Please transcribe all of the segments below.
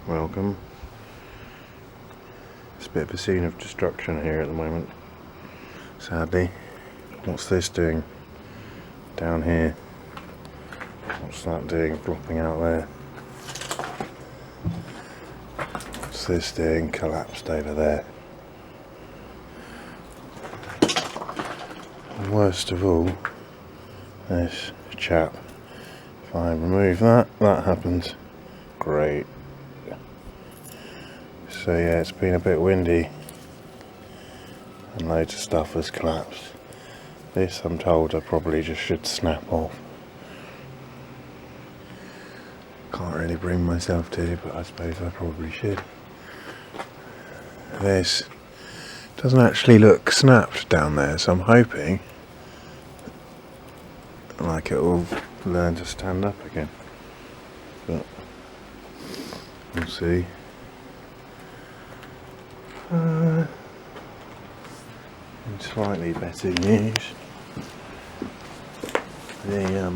welcome. It's a bit of a scene of destruction here at the moment, sadly. What's this doing down here? What's that doing flopping out there? What's this doing collapsed over there? And worst of all, this chap. If I remove that happens. Great. So yeah, it's been a bit windy and loads of stuff has collapsed. This, I'm told, I probably just should snap off. Can't really bring myself to, but I suppose I probably should. This doesn't actually look snapped down there, so I'm hoping like it will learn to stand up again. But we'll see. In slightly better news, the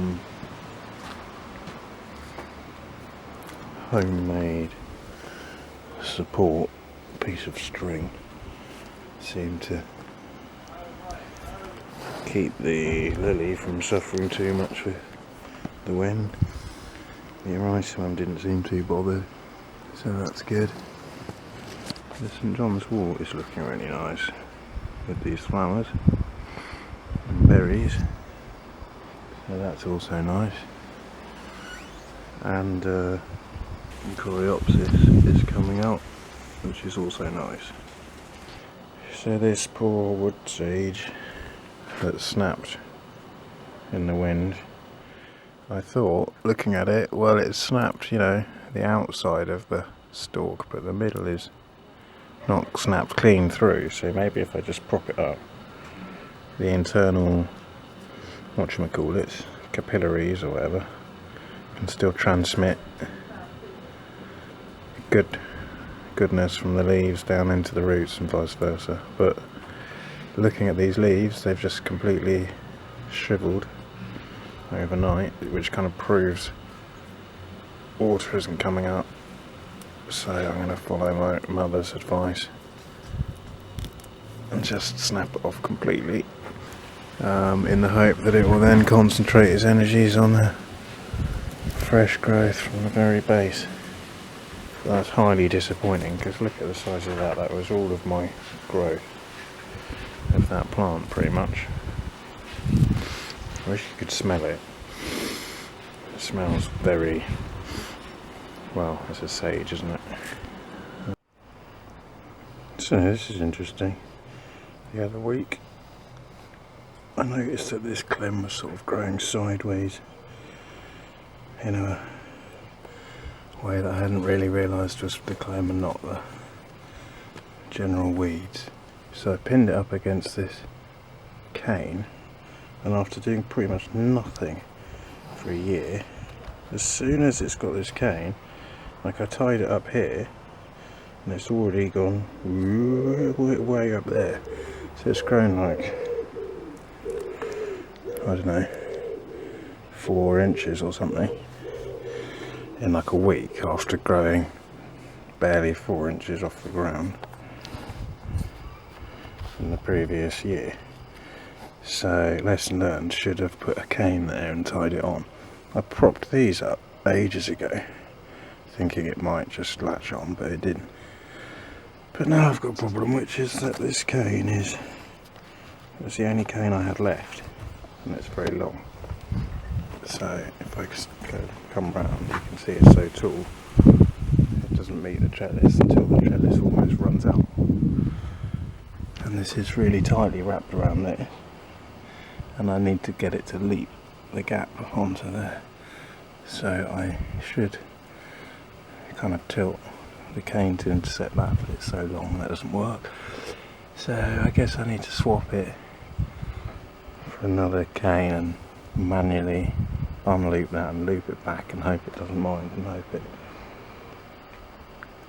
homemade support piece of string seemed to keep the lily from suffering too much with the wind. The rice one didn't seem too bothered, so that's good. The St John's wort is looking really nice with these flowers and berries, so that's also nice. And coreopsis is coming out, which is also nice. So this poor wood sage that snapped in the wind, I thought, looking at it, well, it snapped, the outside of the stalk, but the middle is not snapped clean through, so maybe if I just prop it up, the internal, capillaries or whatever, can still transmit goodness from the leaves down into the roots and vice versa. But looking at these leaves, they've just completely shriveled overnight, which kind of proves water isn't coming up. So I'm going to follow my mother's advice and just snap it off completely, in the hope that it will then concentrate its energies on the fresh growth from the very base. That's highly disappointing, because look at the size of that. That was all of my growth of that plant, pretty much. I wish you could smell it. It smells very, well, it's a sage, isn't it? So this is interesting. The other week I noticed that this clem was sort of growing sideways in a way that I hadn't really realised was the clem and not the general weeds. So I pinned it up against this cane, and after doing pretty much nothing for a year, as soon as it's got this cane, like I tied it up here, and it's already gone way up there. So it's grown like, I don't know, 4 inches or something in like a week, after growing barely 4 inches off the ground in the previous year. So lesson learned, should have put a cane there and tied it on. I propped these up ages ago, thinking it might just latch on, but it didn't. But now I've got a problem, which is that this cane is the only cane I had left, and it's very long. So if I just come round, you can see it's so tall, it doesn't meet the trellis until the trellis almost runs out. And this is really tightly wrapped around there, and I need to get it to leap the gap onto there. So I should kind of tilt the cane to intercept that, but it's so long that doesn't work. So I guess I need to swap it for another cane and manually unloop that and loop it back and hope it doesn't mind, and hope it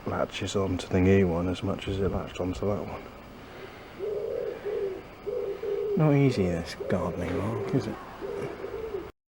latches onto the new one as much as it latched onto that one. Not easy, this gardening, Mark, is it?